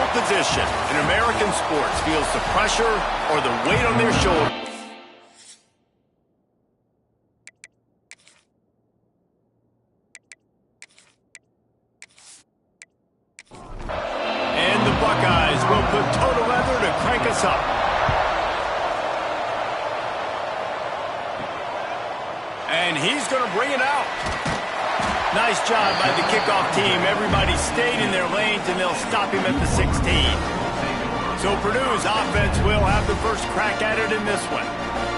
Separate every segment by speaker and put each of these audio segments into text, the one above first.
Speaker 1: field position in American sports feels the pressure or the weight on their shoulders. And the Buckeyes will put total leather to crank us up. And he's going to bring it out. Nice job by the kickoff team. Everybody stayed in their lanes, and they'll stop him at the 16. So Purdue's offense will have the first crack at it in this one.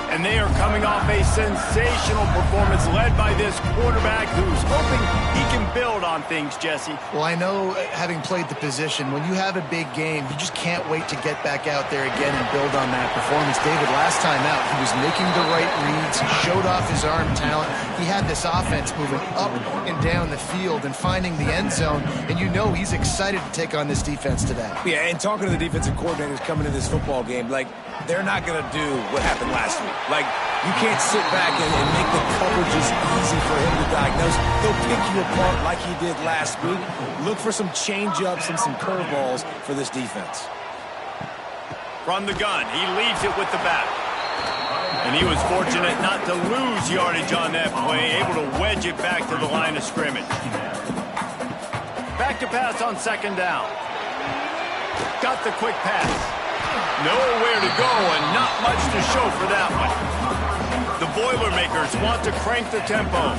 Speaker 1: And they are coming off a sensational performance led by this quarterback who's hoping he can build on things, Jesse.
Speaker 2: Well, I know, having played the position, when you have a big game, you just can't wait to get back out there again and build on that performance. David, last time out, he was making the right reads. He showed off his arm talent. He had this offense moving up and down the field and finding the end zone. And you know he's excited to take on this defense today.
Speaker 3: Yeah, and talking to the defensive coordinators coming to this football game, like, they're not going to do what happened last week. Like, you can't sit back and make the coverages easy for him to diagnose. He'll pick you apart like he did last week. Look for some change-ups and some curveballs for this defense.
Speaker 1: From the gun, he leads it with the back. And he was fortunate not to lose yardage on that play, able to wedge it back to the line of scrimmage. Back to pass on second down. Got the quick pass. Nowhere to go and not much to show for that one. The Boilermakers want to crank the tempo.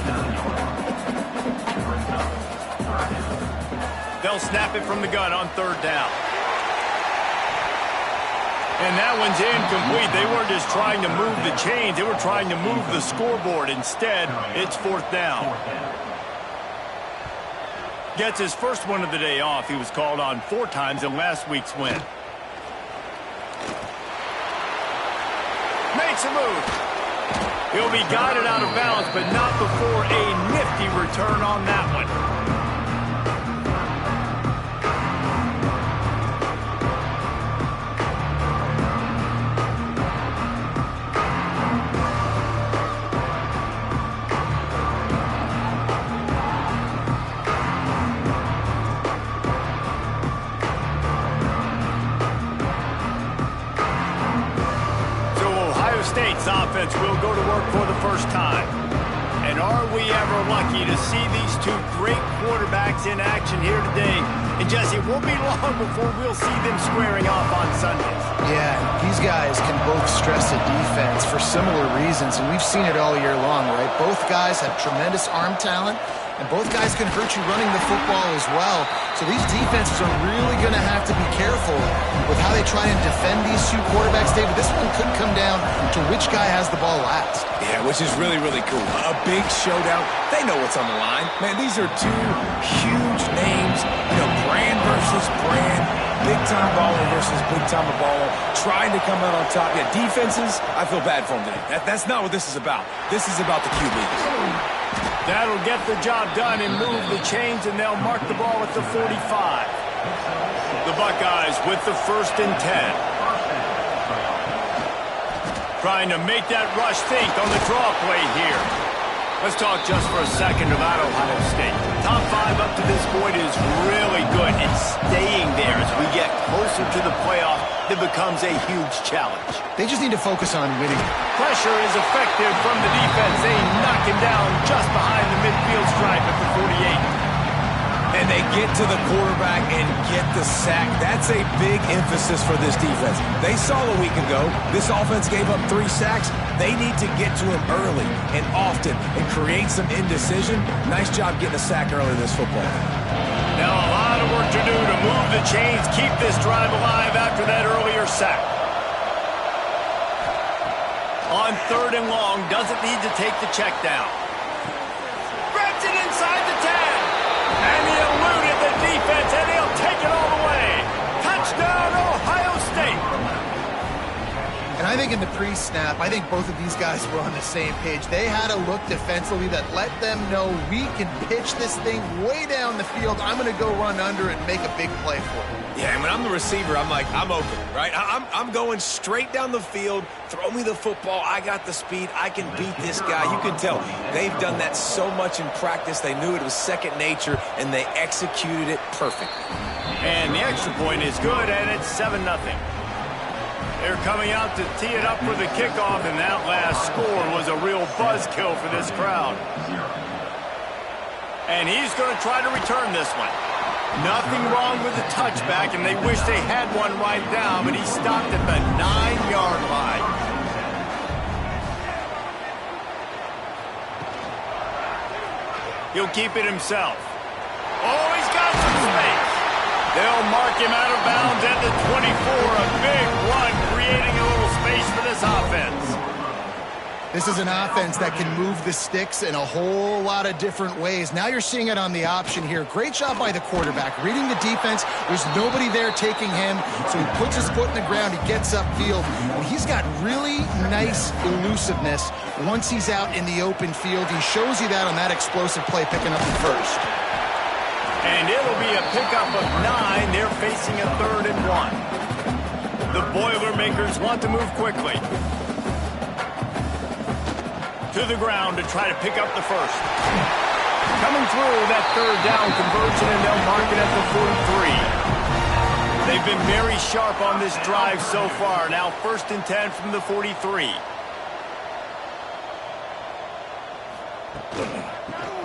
Speaker 1: They'll snap it from the gun on third down. And that one's incomplete. They weren't just trying to move the chains. They were trying to move the scoreboard. Instead, it's fourth down. Gets his first one of the day off. He was called on 4 times in last week's win. Makes a move. He'll be guided out of bounds, but not before a nifty return on that one. State's offense will go to work for the first time. And are we ever lucky to see these two great quarterbacks in action here today? And Jesse, it won't be long before we'll see them squaring off on Sundays.
Speaker 2: Yeah, these guys can both stress a defense for similar reasons, and we've seen it all year long, right? Both guys have tremendous arm talent, and both guys can hurt you running the football as well. So these defenses are really going to have to be careful with how they try and defend these two quarterbacks. David, this one could come down to which guy has the ball last.
Speaker 3: Yeah, which is really, really cool. A big showdown. They know what's on the line. Man, these are two huge names. You know, brand versus brand. Big-time baller versus big-time baller. Trying to come out on top. Yeah, defenses, I feel bad for them today. That's not what this is about. This is about the QBs.
Speaker 1: That'll get the job done and move the chains, and they'll mark the ball at the 45. The Buckeyes with the 1st and 10. Trying to make that rush think on the draw play here. Let's talk just for a second about Ohio State. Top 5 up to this point is really good. It's staying there as we get closer to the playoff. It becomes a huge challenge.
Speaker 2: They just need to focus on winning.
Speaker 1: Pressure is effective from the defense. They knock him down just behind the midfield stripe at the 48.
Speaker 3: And they get to the quarterback and get the sack. That's a big emphasis for this defense. They saw a week ago, this offense gave up 3 sacks. They need to get to him early and often and create some indecision. Nice job getting a sack early in this football.
Speaker 1: Now a lot of work to do to move the chains, keep this drive alive after that earlier sack. On 3rd and long, doesn't need to take the check down. Grabs it inside the 10. And he eluded the defense, and he'll take it all the way. Touchdown, Ohio State.
Speaker 2: And I think in the pre-snap, I think both of these guys were on the same page. They had a look defensively that let them know we can pitch this thing way down the field. I'm going to go run under and make a big play for it.
Speaker 3: Yeah, and when I'm the receiver, I'm like, I'm open, right? I'm going straight down the field. Throw me the football. I got the speed. I can beat this guy. You can tell they've done that so much in practice. They knew it was second nature, and they executed it perfectly.
Speaker 1: And the extra point is good, and it's 7-0. They're coming out to tee it up for the kickoff, and that last score was a real buzzkill for this crowd. And he's going to try to return this one. Nothing wrong with the touchback, and they wish they had one right now, but he stopped at the 9-yard line. He'll keep it himself. Oh, he's got some space. They'll mark him out of bounds at the 24. A big run, creating a little space for this offense.
Speaker 2: This is an offense that can move the sticks in a whole lot of different ways. Now you're seeing it on the option here. Great job by the quarterback. Reading the defense, there's nobody there taking him, so he puts his foot in the ground, he gets upfield. And he's got really nice elusiveness once he's out in the open field. He shows you that on that explosive play, picking up the first.
Speaker 1: And it'll be a pickup of 9. They're facing a 3rd and 1. The Boilermakers want to move quickly. To the ground to try to pick up the first. Coming through that 3rd down conversion, and they'll mark it at the 43. They've been very sharp on this drive so far. Now 1st and 10 from the 43.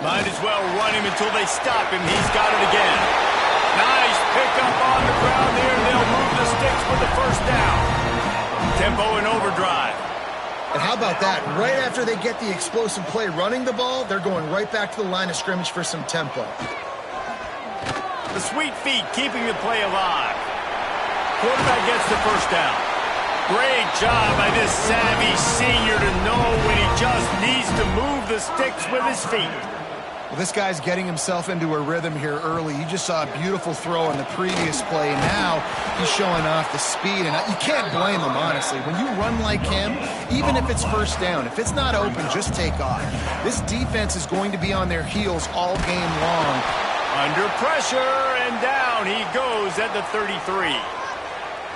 Speaker 1: Might as well run him until they stop him. He's got it again. Nice pickup on the ground there. They'll move the sticks for the 1st down. Tempo and overdrive.
Speaker 2: And how about that? Right after they get the explosive play running the ball, they're going right back to the line of scrimmage for some tempo.
Speaker 1: The sweet feet keeping the play alive. Quarterback gets the 1st down. Great job by this savvy senior to know when he just needs to move the sticks with his feet.
Speaker 2: Well, this guy's getting himself into a rhythm here early. You just saw a beautiful throw on the previous play. Now he's showing off the speed, and you can't blame him, honestly. When you run like him, even if it's 1st down, if it's not open, just take off. This defense is going to be on their heels all game long.
Speaker 1: Under pressure, and down he goes at the 33.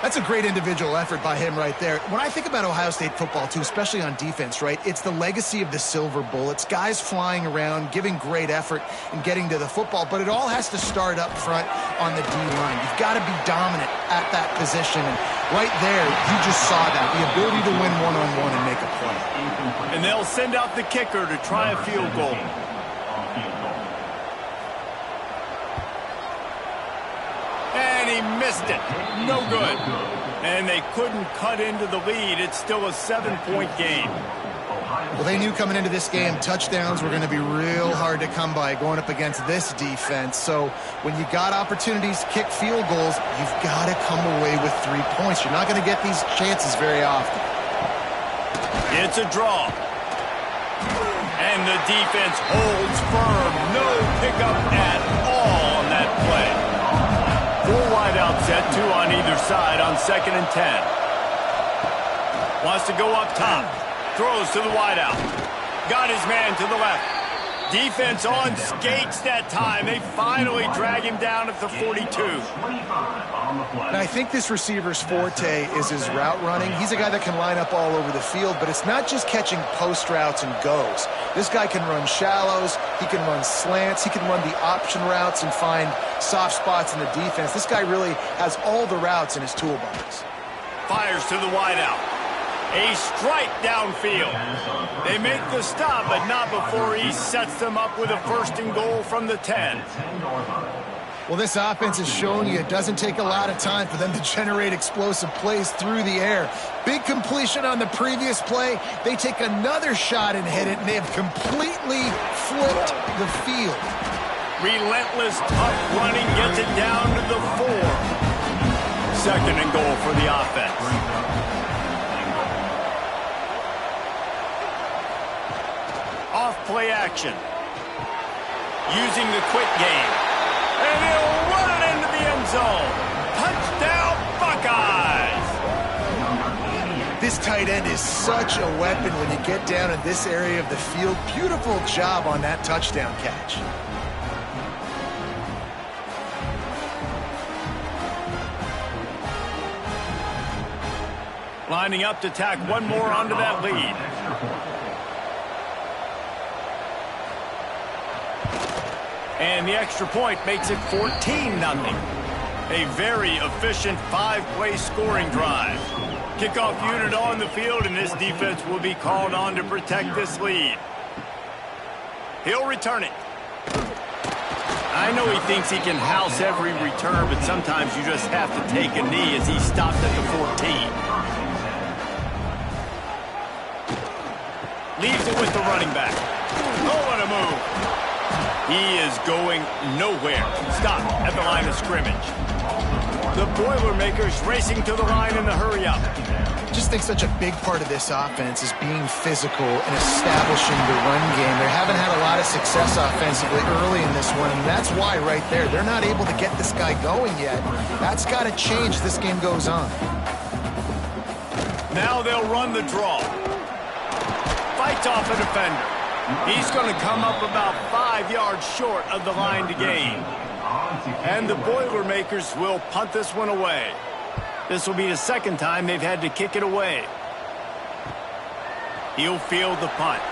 Speaker 2: That's a great individual effort by him right there. When I think about Ohio State football, too, especially on defense, right, it's the legacy of the Silver Bullets, guys flying around, giving great effort and getting to the football, but it all has to start up front on the D-line. You've got to be dominant at that position, and right there, you just saw that, the ability to win one-on-one and make a play.
Speaker 1: And they'll send out the kicker to try a field goal. And he missed it. No good. And they couldn't cut into the lead. It's still a 7-point game.
Speaker 2: Well, they knew coming into this game touchdowns were going to be real hard to come by going up against this defense. So when you got opportunities to kick field goals, you've got to come away with 3 points. You're not going to get these chances very often.
Speaker 1: It's a draw. And the defense holds firm. No pickup at all on that play. 4 wideout set, 2 on either side on 2nd and 10. Wants to go up top. Throws to the wideout. Got his man to the left. Defense on skates that time. They finally drag him down at the 42.
Speaker 2: And I think this receiver's forte is his route running. He's a guy that can line up all over the field, but it's not just catching post routes and goes. This guy can run shallows, he can run slants, he can run the option routes and find soft spots in the defense. This guy really has all the routes in his toolbox.
Speaker 1: Fires to the wideout. A strike downfield. They make the stop, but not before he sets them up with a 1st and goal from the 10.
Speaker 2: Well, this offense is showing you it doesn't take a lot of time for them to generate explosive plays through the air. Big completion on the previous play. They take another shot and hit it, and they have completely flipped the field.
Speaker 1: Relentless, tough running gets it down to the 4. 2nd and goal for the offense. Off play action. Using the quick game. And he'll run it into the end zone. Touchdown, Buckeyes!
Speaker 2: This tight end is such a weapon when you get down in this area of the field. Beautiful job on that touchdown catch.
Speaker 1: Lining up to tack one more onto that lead. And the extra point makes it 14-0. A very efficient 5-play scoring drive. Kickoff unit on the field, and this defense will be called on to protect this lead. He'll return it. I know he thinks he can house every return, but sometimes you just have to take a knee as he stopped at the 14. Leaves it with the running back. Oh, what a move. He is going nowhere. Stop at the line of scrimmage. The Boilermakers racing to the line in the hurry up.
Speaker 2: Just think such a big part of this offense is being physical and establishing the run game. They haven't had a lot of success offensively early in this one, and that's why right there, they're not able to get this guy going yet. That's got to change as this game goes on.
Speaker 1: Now they'll run the draw. Fights off a defender. He's going to come up about 5 yards short of the line to gain. And the Boilermakers will punt this one away. This will be the second time they've had to kick it away. He'll field the punt.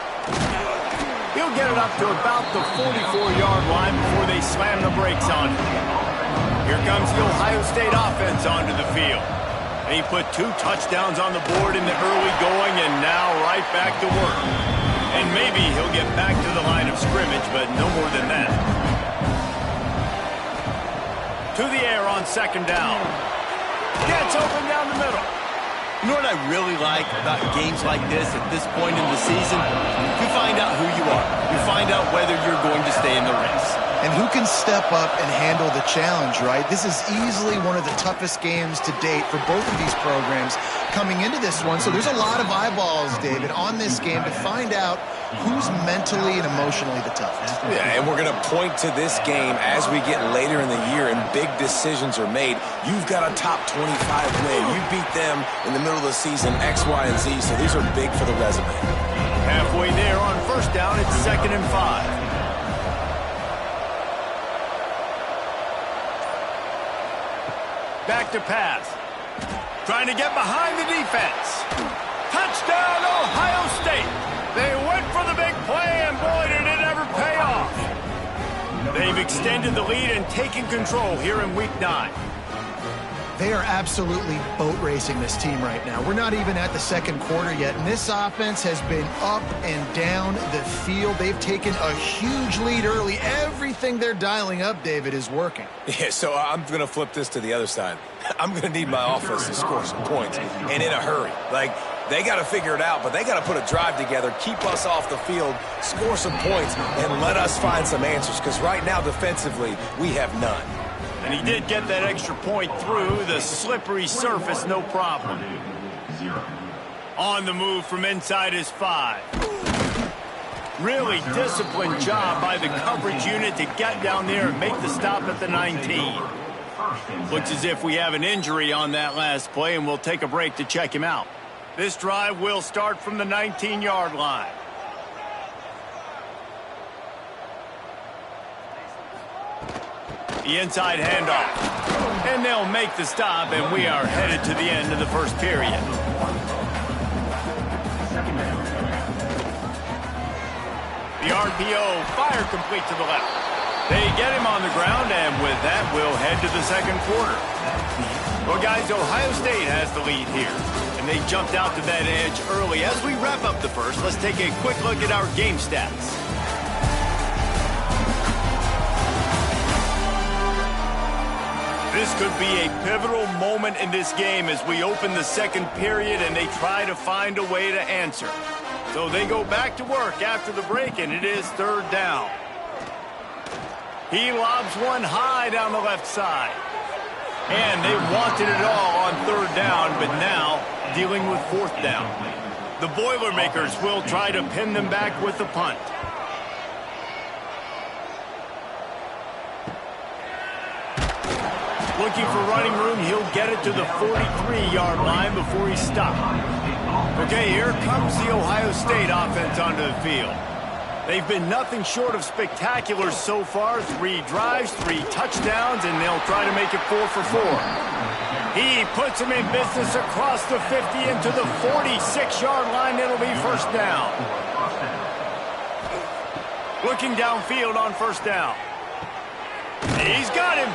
Speaker 1: He'll get it up to about the 44-yard line before they slam the brakes on it. Here comes the Ohio State offense onto the field. They put 2 touchdowns on the board in the early going, and now right back to work. And maybe he'll get back to the line of scrimmage, but no more than that. To the air on second down. Gets open down the middle.
Speaker 4: You know what I really like about games like this at this point in the season? You find out who you are. You find out whether you're going to stay in the race.
Speaker 2: And who can step up and handle the challenge, right? This is easily one of the toughest games to date for both of these programs coming into this one. So there's a lot of eyeballs, David, on this game to find out who's mentally and emotionally the toughest.
Speaker 3: Yeah, and we're going to point to this game as we get later in the year and big decisions are made. You've got a top 25 win. You beat them in the middle of the season, X, Y, and Z, so these are big for the resume.
Speaker 1: Halfway there on first down, it's 2nd and 5. Back to pass. Trying to get behind the defense. Touchdown, Ohio State. They went for the big play, and boy, did it ever pay off. They've extended the lead and taken control here in Week 9.
Speaker 2: They are absolutely boat racing this team right now. We're not even at the second quarter yet, and this offense has been up and down the field. They've taken a huge lead early. Everything they're dialing up, David, is working.
Speaker 3: Yeah, so I'm going to flip this to the other side. I'm going to need my offense to score some points, and in a hurry. Like, they got to figure it out, but they got to put a drive together, keep us off the field, score some points, and let us find some answers, because right now, defensively, we have none.
Speaker 1: And he did get that extra point through the slippery surface, no problem. On the move from inside his 5. Really disciplined job by the coverage unit to get down there and make the stop at the 19. Looks as if we have an injury on that last play, and we'll take a break to check him out. This drive will start from the 19-yard line. The inside handoff. And they'll make the stop, and we are headed to the end of the first period. The RPO, fire complete to the left. They get him on the ground, and with that, we'll head to the second quarter. Well, guys, Ohio State has the lead here, and they jumped out to that edge early. As we wrap up the first, let's take a quick look at our game stats. This could be a pivotal moment in this game as we open the second period and they try to find a way to answer. So they go back to work after the break, and it is 3rd down. He lobs one high down the left side. And they wanted it all on 3rd down, but now dealing with 4th down. The Boilermakers will try to pin them back with the punt. Looking for running room, he'll get it to the 43-yard line before he's stopped. Okay, here comes the Ohio State offense onto the field. They've been nothing short of spectacular so far. 3 drives, 3 touchdowns, and they'll try to make it 4 for 4. He puts him in business across the 50 into the 46-yard line. It'll be first down. Looking downfield on first down. He's got him.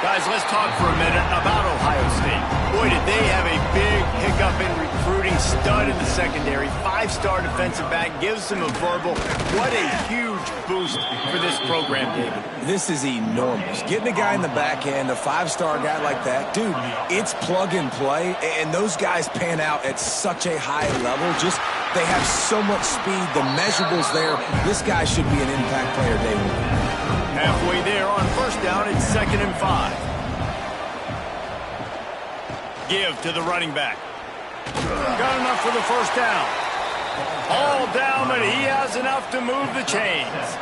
Speaker 1: Guys, let's talk for a minute about Ohio State. Boy, did they have a big hiccup in recruiting. Stud in the secondary. 5-star defensive back. Gives them a verbal. What a huge boost for this program, David.
Speaker 3: This is enormous. Getting a guy in the back end, a 5-star guy like that, dude, it's plug and play, and those guys pan out at such a high level. Just, they have so much speed. The measurables there. This guy should be an impact player day one.
Speaker 1: Halfway there on first down, it's 2nd and 5. Give to the running back. Got enough for the first down. All down, but he has enough to move the chains.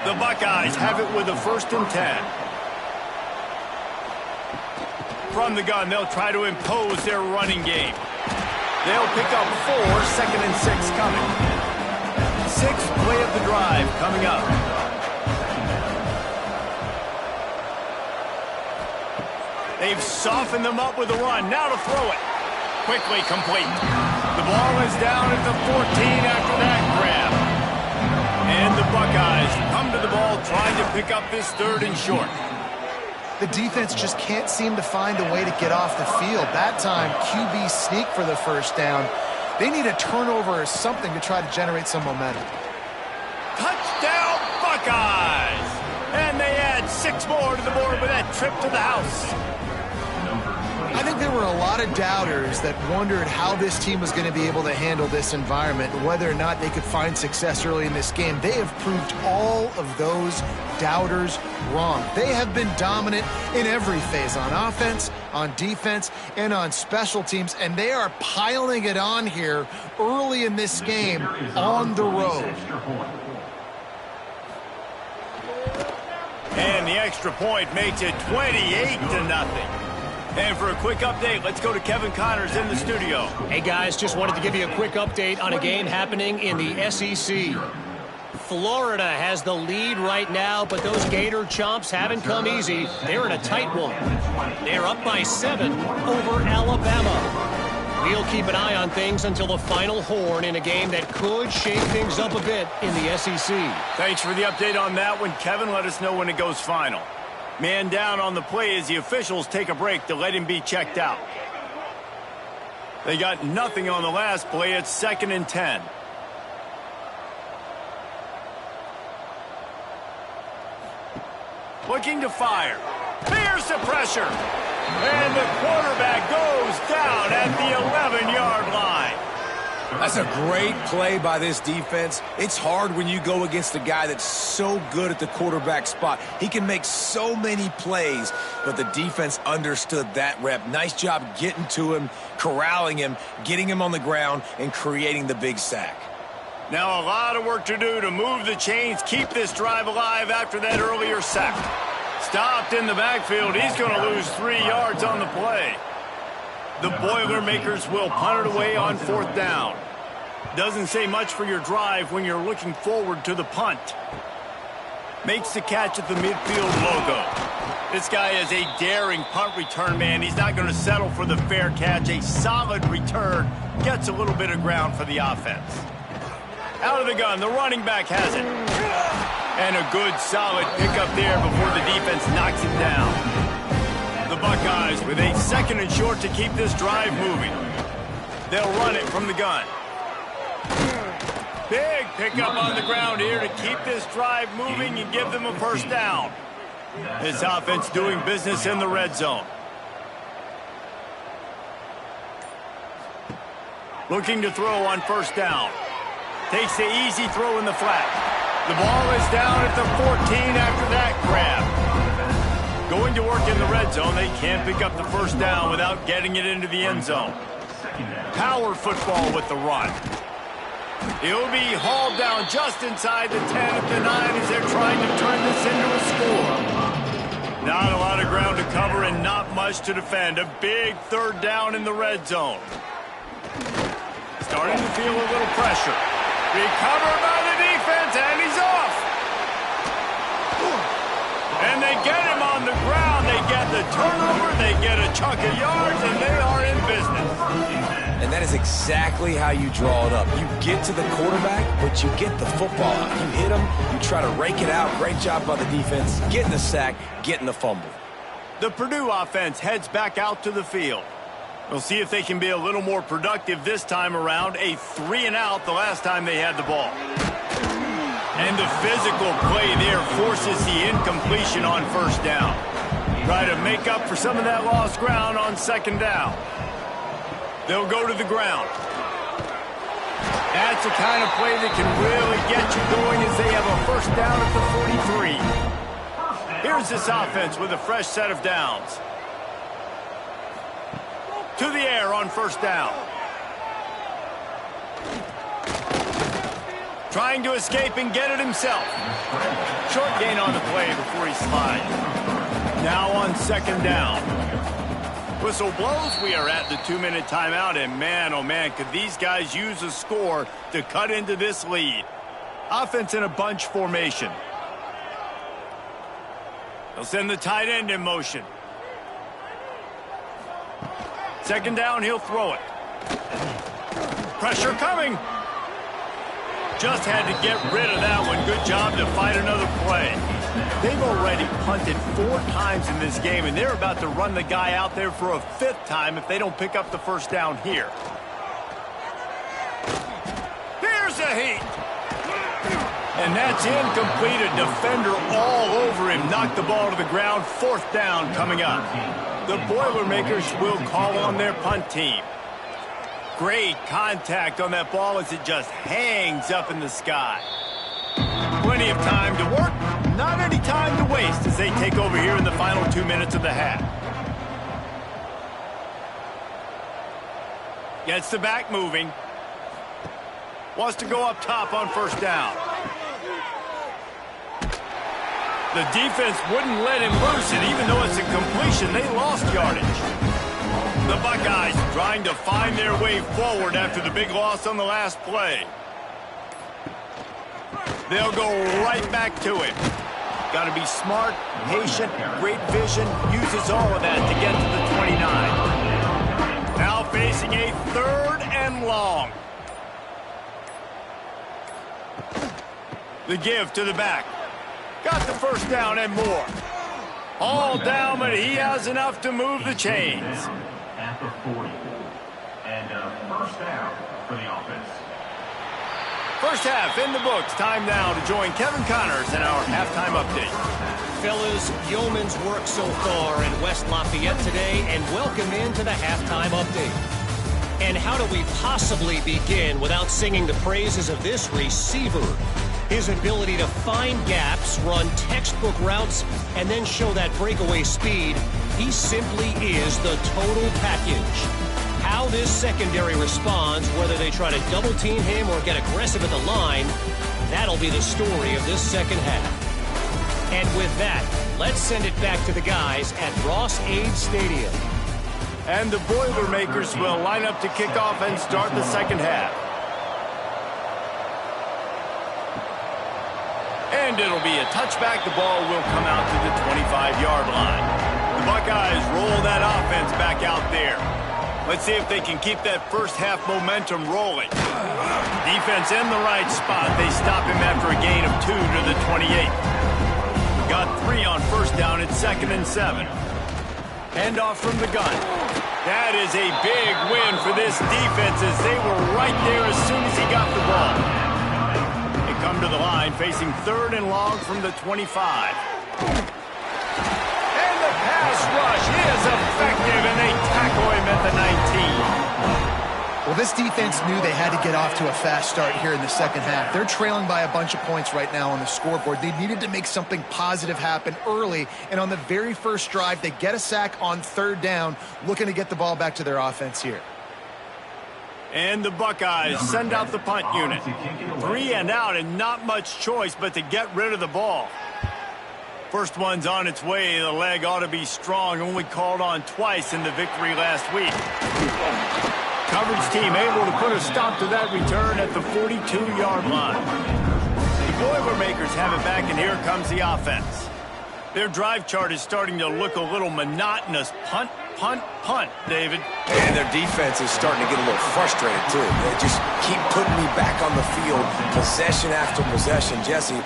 Speaker 1: The Buckeyes have it with a 1st and 10. From the gun, they'll try to impose their running game. They'll pick up 4, 2nd and 6 coming. 6th play of the drive coming up. They've softened them up with a run. Now to throw it. Quickly complete. The ball is down at the 14 after that grab. And the Buckeyes come to the ball trying to pick up this 3rd and short.
Speaker 2: The defense just can't seem to find a way to get off the field. That time, QB sneak for the first down. They need a turnover or something to try to generate some momentum.
Speaker 1: Touchdown, Buckeyes! And they add 6 more to the board with that trip to the house.
Speaker 2: I think there were a lot of doubters that wondered how this team was going to be able to handle this environment and whether or not they could find success early in this game. They have proved all of those doubters wrong. They have been dominant in every phase, on offense, on defense, and on special teams, and they are piling it on here early in this game on the road.
Speaker 1: And the extra point makes it 28-0. And for a quick update, let's go to Kevin Connors in the studio.
Speaker 5: Hey, guys, just wanted to give you a quick update on a game happening in the SEC. Florida has the lead right now, but those Gator Chomps haven't come easy. They're in a tight one. They're up by 7 over Alabama. We'll keep an eye on things until the final horn in a game that could shake things up a bit in the SEC.
Speaker 1: Thanks for the update on that one, Kevin. Let us know when it goes final. Man down on the play as the officials take a break to let him be checked out. They got nothing on the last play. It's 2nd and 10. Looking to fire. Here's the pressure. And the quarterback goes down at the 11-yard line.
Speaker 3: That's a great play by this defense. It's hard when you go against a guy that's so good at the quarterback spot. He can make so many plays, but the defense understood that rep. Nice job getting to him, corralling him, getting him on the ground, and creating the big sack.
Speaker 1: Now a lot of work to do to move the chains, keep this drive alive after that earlier sack. Stopped in the backfield. He's going to lose 3 yards on the play. The Boilermakers will punt it away on 4th down. Doesn't say much for your drive when you're looking forward to the punt. Makes the catch at the midfield logo. This guy is a daring punt return man. He's not going to settle for the fair catch. A solid return. Gets a little bit of ground for the offense. Out of the gun, the running back has it. And a good, solid pickup there before the defense knocks him down. The Buckeyes with a 2nd and short to keep this drive moving. They'll run it from the gun. Big pickup on the ground here to keep this drive moving and give them a first down. This offense doing business in the red zone. Looking to throw on first down. Takes the easy throw in the flat. The ball is down at the 14 after that grab. Going to work in the red zone. They can't pick up the first down without getting it into the end zone. Power football with the run. He'll be hauled down just inside the 10 at the 9 as they're trying to turn this into a score. Not a lot of ground to cover and not much to defend. A big third down in the red zone. Starting to feel a little pressure. Recovered by the defense, and he's off. And they get him on the ground. They get the turnover. They get a chunk of yards, and they are in business.
Speaker 3: And that is exactly how you draw it up. You get to the quarterback, but you get the football out. You hit him, you try to rake it out. Great job by the defense, getting the sack, getting the fumble.
Speaker 1: The Purdue offense heads back out to the field. We'll see if they can be a little more productive this time around. A 3-and-out the last time they had the ball. And the physical play there forces the incompletion on first down. Try to make up for some of that lost ground on second down. They'll go to the ground. That's the kind of play that can really get you going as they have a first down at the 43. Here's this offense with a fresh set of downs. To the air on first down. Trying to escape and get it himself. Short gain on the play before he slides. Now on second down. Whistle blows. We are at the 2-minute timeout, and man, oh man, could these guys use a score to cut into this lead. Offense in a bunch formation. They'll send the tight end in motion. Second down, he'll throw it. Pressure coming. Just had to get rid of that one. Good job to fight another play. They've already punted 4 times in this game, and they're about to run the guy out there for a 5th time if they don't pick up the first down here. Here's a heat. And that's incomplete. A defender all over him. Knocked the ball to the ground. 4th down coming up. The Boilermakers will call on their punt team. Great contact on that ball as it just hangs up in the sky. Plenty of time to work. Not any time to waste as they take over here in the final 2 minutes of the half. Gets the back moving. Wants to go up top on first down. The defense wouldn't let him loose, and even though it's a completion, they lost yardage. The Buckeyes trying to find their way forward after the big loss on the last play. They'll go right back to it. Got to be smart, patient, great vision, uses all of that to get to the 29. Now facing a 3rd and long. The give to the back. Got the first down and more. All down, but he has enough to move the chains.
Speaker 6: After 40. And first down for the offense.
Speaker 1: First half in the books. Time now to join Kevin Connors in our halftime update.
Speaker 5: Fellas, yeoman's work so far in West Lafayette today, and welcome into the halftime update. And how do we possibly begin without singing the praises of this receiver? His ability to find gaps, run textbook routes, and then show that breakaway speed. He simply is the total package. How this secondary responds, whether they try to double-team him or get aggressive at the line, that'll be the story of this second half. And with that, let's send it back to the guys at Ross-Ade Stadium.
Speaker 1: And the Boilermakers will line up to kick off and start the second half. And it'll be a touchback. The ball will come out to the 25-yard line. The Buckeyes roll that offense back out there. Let's see if they can keep that first half momentum rolling. Defense in the right spot. They stop him after a gain of 2 to the 28. Got 3 on first down. It's 2nd and 7. Handoff from the gun. That is a big win for this defense as they were right there as soon as he got the ball. They come to the line facing 3rd and long from the 25. And the pass rush is effective, and they tackle him at the 19.
Speaker 2: Well, this defense knew they had to get off to a fast start here in the second half. They're trailing by a bunch of points right now on the scoreboard. They needed to make something positive happen early, and on the very first drive, they get a sack on 3rd down, looking to get the ball back to their offense here.
Speaker 1: And the Buckeyes send out the punt unit. 3 and out, and not much choice but to get rid of the ball. First one's on its way. The leg ought to be strong. Only called on twice in the victory last week. Coverage team able to put a stop to that return at the 42-yard line. The Boilermakers have it back, and here comes the offense. Their drive chart is starting to look a little monotonous. Punt, punt, punt, David.
Speaker 3: And their defense is starting to get a little frustrated, too. They just keep putting me back on the field, possession after possession. Jesse,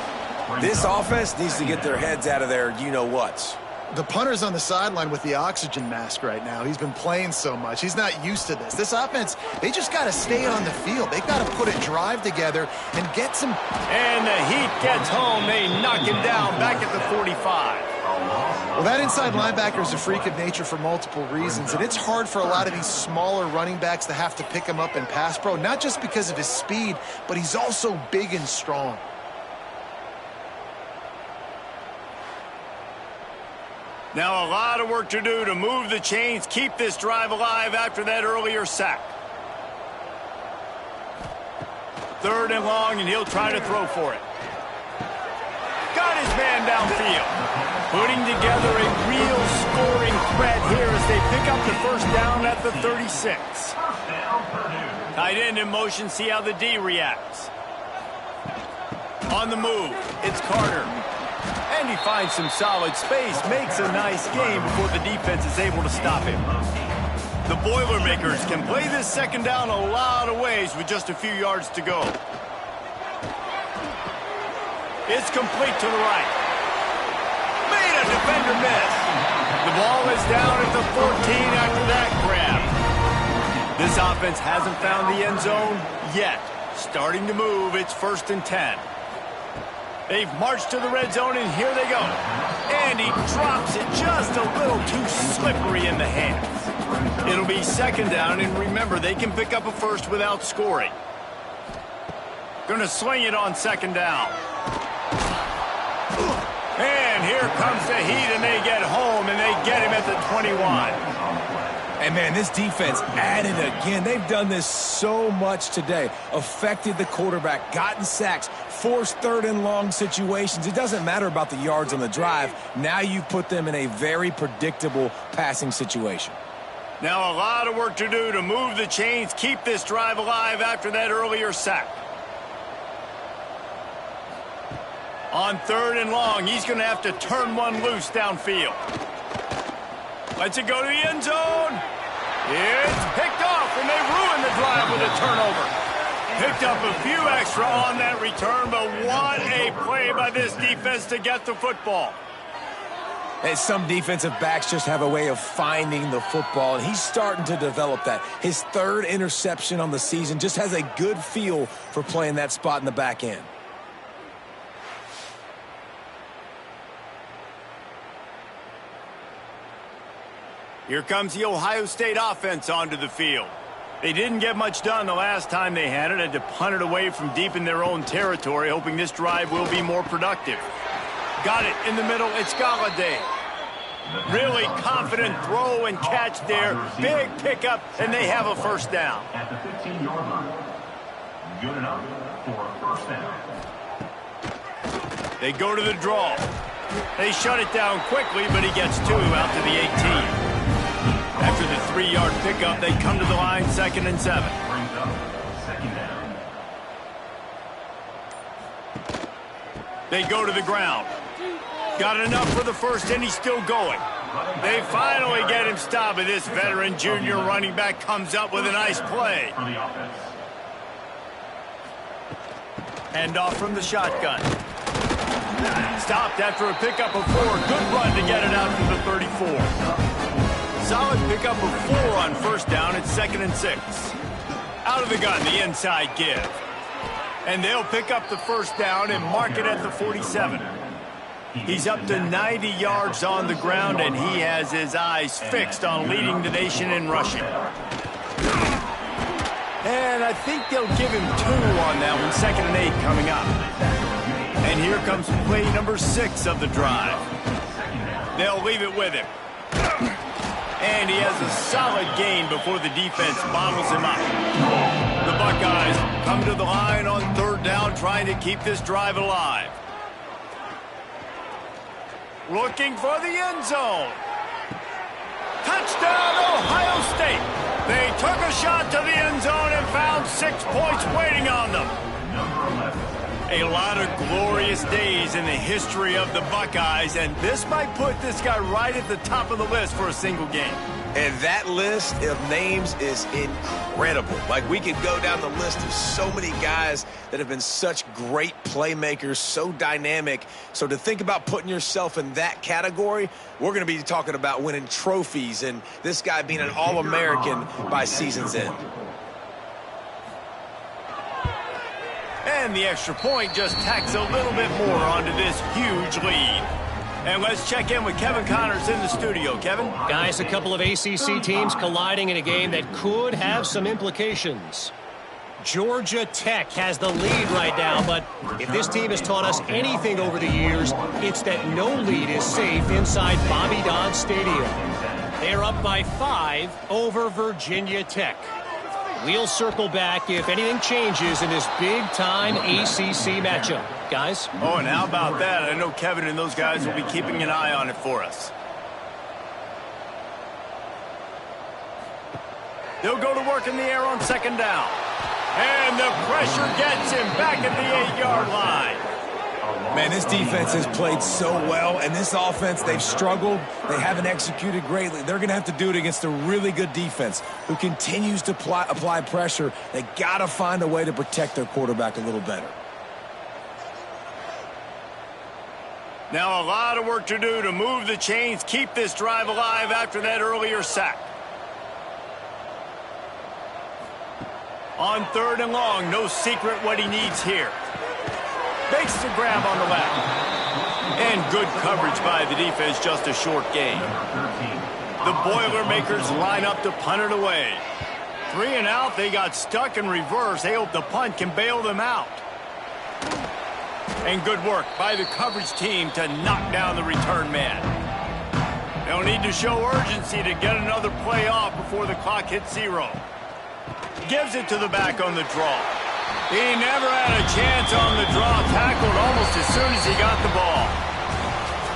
Speaker 3: this offense needs to get their heads out of their you-know-whats.
Speaker 2: The punter's on the sideline with the oxygen mask right now. He's been playing so much. He's not used to this. This offense, they just got to stay on the field. They've got to put a drive together and get some...
Speaker 1: And the heat gets home. They knock him down back at the 45.
Speaker 2: Well, that inside linebacker is a freak of nature for multiple reasons, and it's hard for a lot of these smaller running backs to have to pick him up in pass pro, not just because of his speed, but he's also big and strong.
Speaker 1: Now a lot of work to do to move the chains, keep this drive alive after that earlier sack. Third and long, and he'll try to throw for it. Got his man downfield. Putting together a real scoring threat here as they pick up the first down at the 36. Tight end in motion, see how the D reacts. On the move, it's Carter. And he finds some solid space, makes a nice game before the defense is able to stop him. The Boilermakers can play this second down a lot of ways with just a few yards to go. It's complete to the right. Made a defender miss. The ball is down at the 14 after that grab. This offense hasn't found the end zone yet. Starting to move, it's 1st and 10. They've marched to the red zone, and here they go. And he drops it just a little too slippery in the hands. It'll be second down, and remember, they can pick up a first without scoring. Gonna sling it on second down. And here comes the heat, and they get home, and they get him at the 21.
Speaker 3: And, man, this defense added again. They've done this so much today. Affected the quarterback, gotten sacks, forced third and long situations. It doesn't matter about the yards on the drive. Now you put them in a very predictable passing situation.
Speaker 1: Now a lot of work to do to move the chains, keep this drive alive after that earlier sack. On third and long, he's going to have to turn one loose downfield. Lets it go to the end zone. It's picked off, and they ruin the drive with a turnover. Picked up a few extra on that return, but what a play by this defense to get the football.
Speaker 3: And some defensive backs just have a way of finding the football, and he's starting to develop that. His third interception on the season, just has a good feel for playing that spot in the back end.
Speaker 1: Here comes the Ohio State offense onto the field. They didn't get much done the last time they had it. Had to punt it away from deep in their own territory, hoping this drive will be more productive. Got it in the middle. It's Galladay. Really confident throw and catch there. Big pickup, and they have a first down.
Speaker 6: At the 15-yard line. Good enough for a first down.
Speaker 1: They go to the draw. They shut it down quickly, but he gets two out to the 18. After the 3-yard pickup, they come to the line, 2nd and 7.
Speaker 6: Brings up second down.
Speaker 1: They go to the ground. Got enough for the first, and he's still going. They finally get him stopped, but this veteran junior running back comes up with a nice play.
Speaker 6: For the offense.
Speaker 1: Hand off from the shotgun. Stopped after a pickup of 4. Good run to get it out to the 34. Solid pickup of 4 on first down. It's 2nd and 6. Out of the gun, the inside give. And they'll pick up the first down and mark it at the 47. He's up to 90 yards on the ground, and he has his eyes fixed on leading the nation in rushing. And I think they'll give him 2 on that one. 2nd and 8 coming up. And here comes play number 6 of the drive. They'll leave it with him. And he has a solid gain before the defense bottles him up. The Buckeyes come to the line on third down, trying to keep this drive alive. looking for the end zone. Touchdown, Ohio State. They took a shot to the end zone and found 6 points waiting on them. A lot of glorious days in the history of the Buckeyes, and this might put this guy right at the top of the list for a single game.
Speaker 3: And that list of names is incredible. Like, we could go down the list of so many guys that have been such great playmakers, so dynamic. So to think about putting yourself in that category, we're going to be talking about winning trophies and this guy being an All-American by season's end.
Speaker 1: And the extra point just tacks a little bit more onto this huge lead. And let's check in with Kevin Connors in the studio. Kevin?
Speaker 5: Guys, a couple of ACC teams colliding in a game that could have some implications. Georgia Tech has the lead right now, but if this team has taught us anything over the years, it's that no lead is safe inside Bobby Dodd Stadium. They're up by 5 over Virginia Tech. We'll circle back if anything changes in this big-time ACC matchup. Guys?
Speaker 1: Oh, and how about that? I know Kevin and those guys will be keeping an eye on it for us. They'll go to work in the air on second down. And the pressure gets him back at the 8-yard line.
Speaker 3: Man, this defense has played so well, and this offense, they've struggled. They haven't executed greatly. They're going to have to do it against a really good defense who continues to apply pressure. They got to find a way to protect their quarterback a little better.
Speaker 1: Now a lot of work to do to move the chains, keep this drive alive after that earlier sack. On 3rd and long, no secret what he needs here. Makes the grab on the left. And good coverage by the defense, just a short gain. The Boilermakers line up to punt it away. 3 and out, they got stuck in reverse. They hope the punt can bail them out. And good work by the coverage team to knock down the return man. They'll need to show urgency to get another play off before the clock hits 0. Gives it to the back on the draw. He never had a chance on the draw, tackled almost as soon as he got the ball.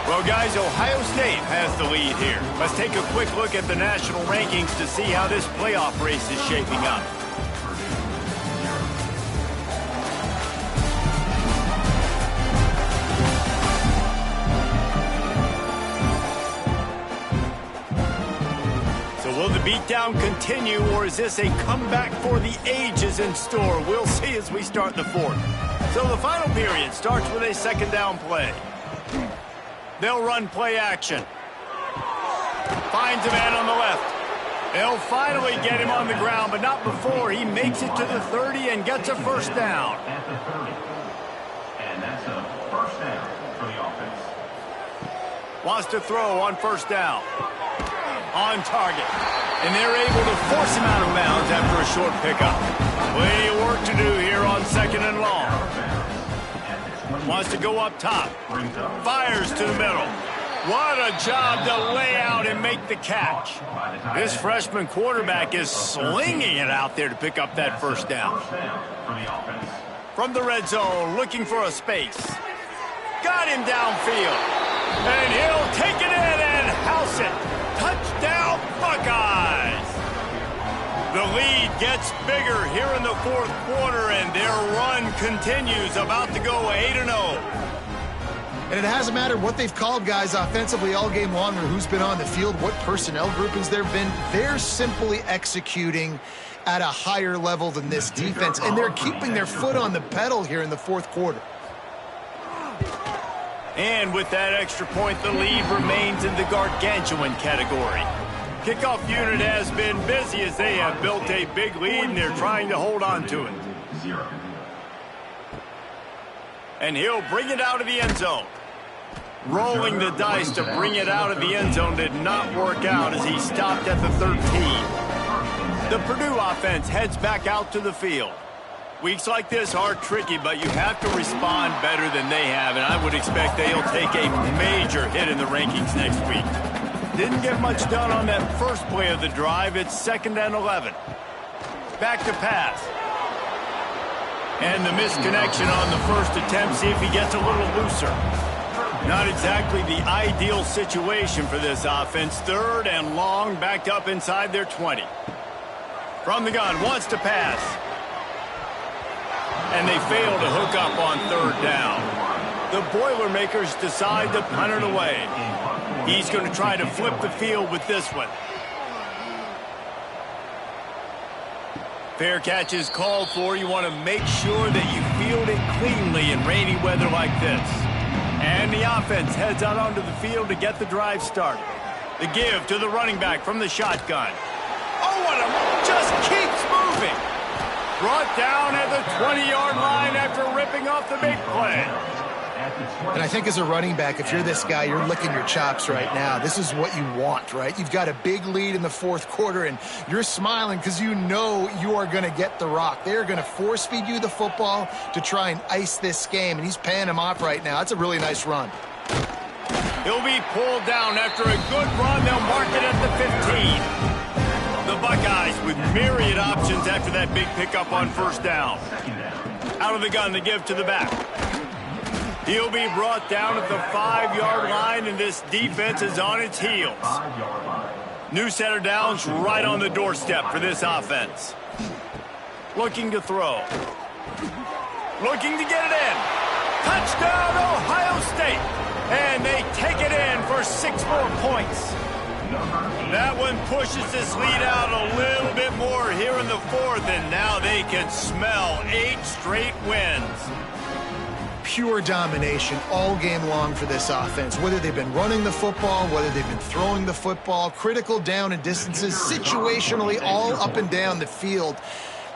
Speaker 1: Well, guys, Ohio State has the lead here. Let's take a quick look at the national rankings to see how this playoff race is shaping up. Will the beatdown continue, or is this a comeback for the ages in store? We'll see as we start the 4th. So the final period starts with a second down play. They'll run play action. Finds a man on the left. They'll finally get him on the ground, but not before he makes it to the 30 and gets a first down.
Speaker 6: At the 30. And that's a first down for the offense.
Speaker 1: Wants to throw on first down. On target. And they're able to force him out of bounds after a short pickup. Plenty of work to do here on 2nd and long. Wants to go up top. Fires to the middle. What a job to lay out and make the catch. This freshman quarterback is slinging it out there to pick up that first down. From the red zone, looking for a space. Got him downfield. And he'll take it in and house it. Touchdown, Buckeyes! The lead gets bigger here in the 4th quarter, and their run continues, about to go 8-0.
Speaker 2: And it hasn't mattered what they've called, guys, offensively all game long, or who's been on the field, what personnel groupings there have been. They're simply executing at a higher level than this defense, and they're keeping their foot on the pedal here in the 4th quarter.
Speaker 1: And with that extra point, the lead remains in the gargantuan category. Kickoff unit has been busy as they have built a big lead, and they're trying to hold on to it. And he'll bring it out of the end zone. Rolling the dice to bring it out of the end zone did not work out as he stopped at the 13. The Purdue offense heads back out to the field. Weeks like this are tricky, but you have to respond better than they have, and I would expect they'll take a major hit in the rankings next week. Didn't get much done on that first play of the drive. It's 2nd and 11. Back to pass. And the misconnection on the first attempt. See if he gets a little looser. Not exactly the ideal situation for this offense. 3rd and long, backed up inside their 20. From the gun, wants to pass. And they fail to hook up on 3rd down. The Boilermakers decide to punt it away. He's going to try to flip the field with this one. Fair catch is called for. You want to make sure that you field it cleanly in rainy weather like this. And the offense heads out onto the field to get the drive started. The give to the running back from the shotgun. Oh, what a... just keeps moving. Brought down at the 20-yard line after ripping off the big play.
Speaker 2: And I think as a running back, if you're this guy, you're licking your chops right now. This is what you want, right? You've got a big lead in the 4th quarter, and you're smiling because you know you are going to get the rock. They're going to force-feed you the football to try and ice this game, and he's paying him off right now. That's a really nice run.
Speaker 1: He'll be pulled down after a good run. They'll mark it at the 15. The Buckeyes with myriad options after that big pickup on 1st down. Out of the gun to give to the back. He'll be brought down at the 5-yard line, and this defense is on its heels. New set of downs right on the doorstep for this offense. Looking to throw. Looking to get it in. Touchdown, Ohio State. And they take it in for 6 more points. That one pushes this lead out a little bit more here in the 4th, and now they can smell 8 straight wins.
Speaker 2: Pure domination all game long for this offense. Whether they've been running the football, whether they've been throwing the football, critical down and distances, situationally all up and down the field.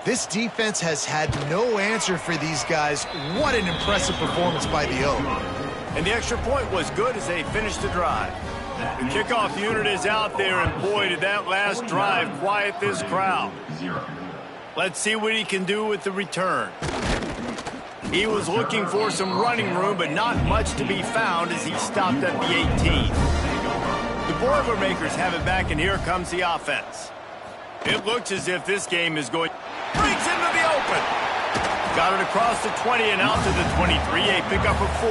Speaker 2: This defense has had no answer for these guys. What an impressive performance by the O.
Speaker 1: And the extra point was good as they finished the drive. The kickoff unit is out there, and boy, did that last drive quiet this crowd. Let's see what he can do with the return. He was looking for some running room, but not much to be found as he stopped at the 18. The Boilermakers have it back, and here comes the offense. It looks as if this game is going... breaks into the open. Got it across the 20 and out to the 23, a pickup of 4.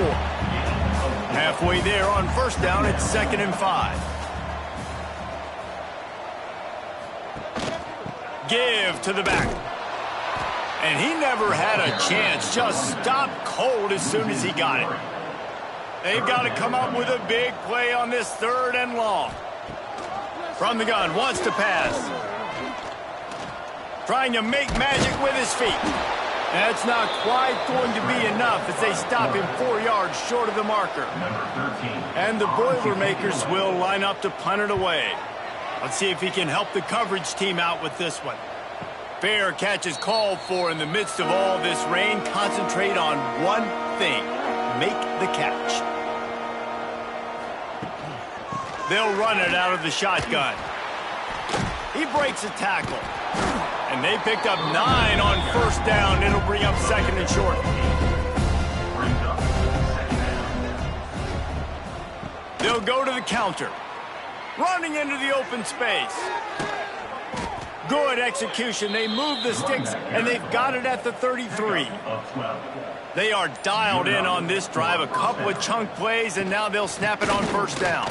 Speaker 1: Halfway there on 1st down, it's 2nd and 5. Give to the back. And he never had a chance, just stopped cold as soon as he got it. They've got to come up with a big play on this 3rd and long. From the gun, wants to pass. Trying to make magic with his feet. That's not quite going to be enough as they stop him 4 yards short of the marker. And the Boilermakers will line up to punt it away. Let's see if he can help the coverage team out with this one. Fair catch is called for in the midst of all this rain. Concentrate on one thing. Make the catch. They'll run it out of the shotgun. He breaks a tackle. And they picked up 9 on 1st down. It'll bring up 2nd and short. They'll go to the counter. Running into the open space. Good execution. They move the sticks, and they've got it at the 33. They are dialed in on this drive. A couple of chunk plays, and now they'll snap it on 1st down.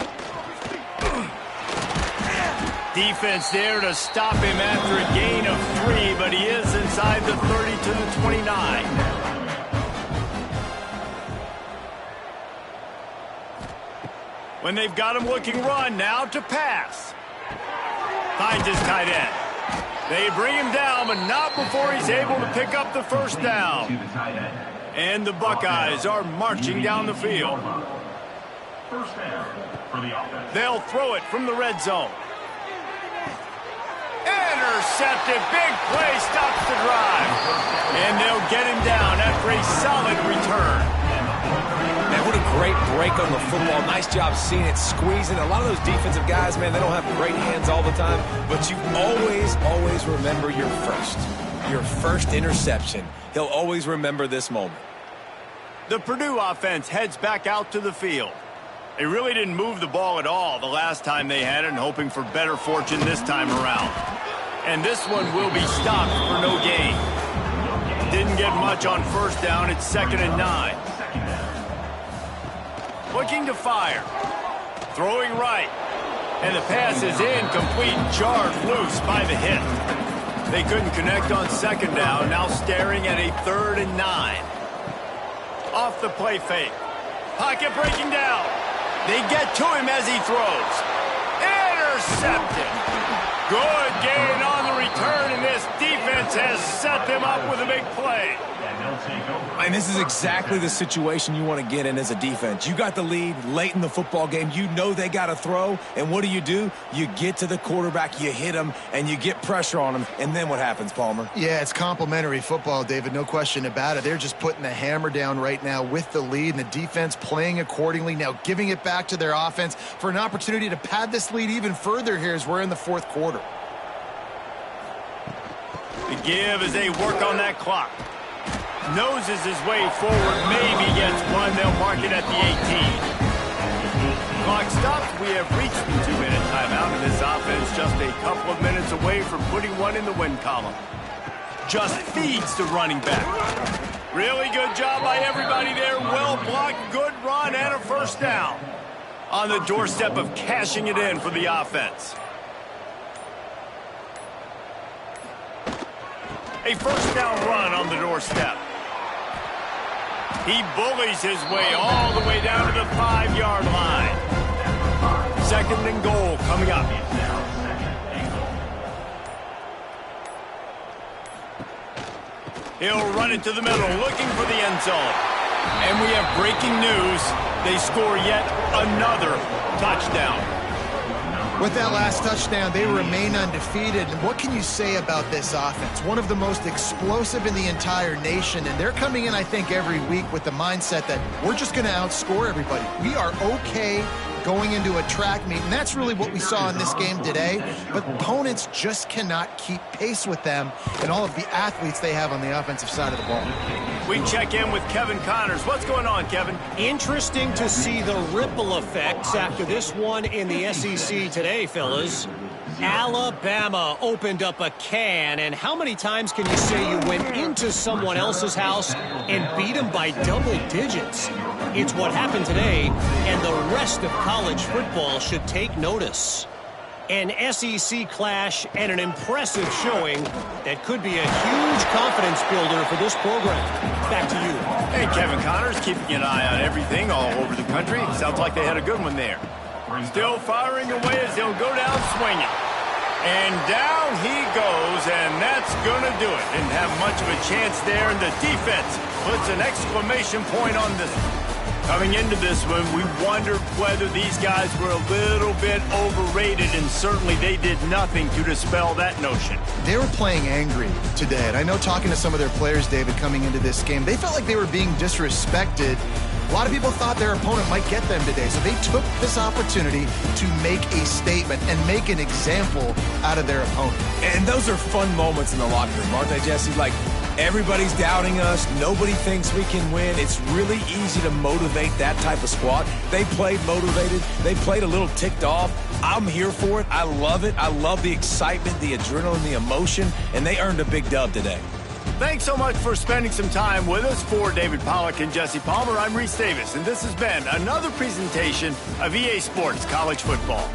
Speaker 1: Defense there to stop him after a gain of 3, but he is inside the 30 to the 29. When they've got him looking run, now to pass. Finds his tight end. They bring him down, but not before he's able to pick up the 1st down. And the Buckeyes are marching down the field. They'll throw it from the red zone. Intercepted. Big play stops the drive. And they'll get him down after a solid return.
Speaker 3: Man, what a great break on the football. Nice job seeing it, squeezing. A lot of those defensive guys, man, they don't have great hands all the time, but you always remember your first interception. He'll always remember this moment.
Speaker 1: The Purdue offense heads back out to the field. They really didn't move the ball at all the last time they had it, and hoping for better fortune this time around. And this one will be stopped for no gain. Didn't get much on 1st down. It's 2nd and 9. Looking to fire. Throwing right. And the pass is incomplete, jarred loose by the hit. They couldn't connect on second down, now staring at a 3rd and 9. Off the play fake. Pocket breaking down. They get to him as he throws. Intercepted. Good gain on the return, and this defense has set them up with a big play.
Speaker 3: And this is exactly the situation you want to get in as a defense. You got the lead late in the football game. You know they got to throw. And what do? You get to the quarterback, you hit him, and you get pressure on him. And then what happens, Palmer?
Speaker 2: Yeah, it's complimentary football, David. No question about it. They're just putting the hammer down right now with the lead, and the defense playing accordingly. Now giving it back to their offense for an opportunity to pad this lead even further here as we're in the 4th quarter.
Speaker 1: The give as they work on that clock. Noses his way forward, maybe gets one. They'll mark it at the 18. Clock stops. We have reached the 2-minute timeout, and this offense just a couple of minutes away from putting one in the win column. Just feeds the running back. Really good job by everybody there. Well blocked, good run, and a 1st down. On the doorstep of cashing it in for the offense. A 1st down run on the doorstep. He bullies his way all the way down to the 5-yard line. 2nd and goal coming up. He'll run it to the middle, looking for the end zone. And we have breaking news. They score yet another touchdown.
Speaker 2: With that last touchdown, they remain undefeated. And what can you say about this offense? One of the most explosive in the entire nation. And they're coming in, I think, every week with the mindset that we're just going to outscore everybody. We are okay going into a track meet, and that's really what we saw in this game today. But opponents just cannot keep pace with them and all of the athletes they have on the offensive side of the ball.
Speaker 1: We check in with Kevin Connors. What's going on, Kevin?
Speaker 5: Interesting to see the ripple effects after this one in the SEC today, fellas. Alabama opened up a can, and how many times can you say you went into someone else's house and beat them by double digits? It's what happened today, and the rest of college football should take notice. An SEC clash and an impressive showing that could be a huge confidence builder for this program. Back to you.
Speaker 1: Hey, Kevin Connors, keeping an eye on everything all over the country. Sounds like they had a good one there. Still firing away as he'll go down swinging. And down he goes, and that's going to do it. Didn't have much of a chance there, and the defense puts an exclamation point on this. Coming into this one, we wondered whether these guys were a little bit overrated, and certainly they did nothing to dispel that notion.
Speaker 2: They were playing angry today, and I know talking to some of their players, David, coming into this game, they felt like they were being disrespected. A lot of people thought their opponent might get them today, so they took this opportunity to make a statement and make an example out of their opponent.
Speaker 3: And those are fun moments in the locker room, aren't they, Jesse? Like, everybody's doubting us. Nobody thinks we can win. It's really easy to motivate that type of squad. They played motivated. They played a little ticked off. I'm here for it. I love it. I love the excitement, the adrenaline, the emotion, and they earned a big dub today.
Speaker 1: Thanks so much for spending some time with us. For David Pollack and Jesse Palmer, I'm Reese Davis, and this has been another presentation of EA Sports College Football.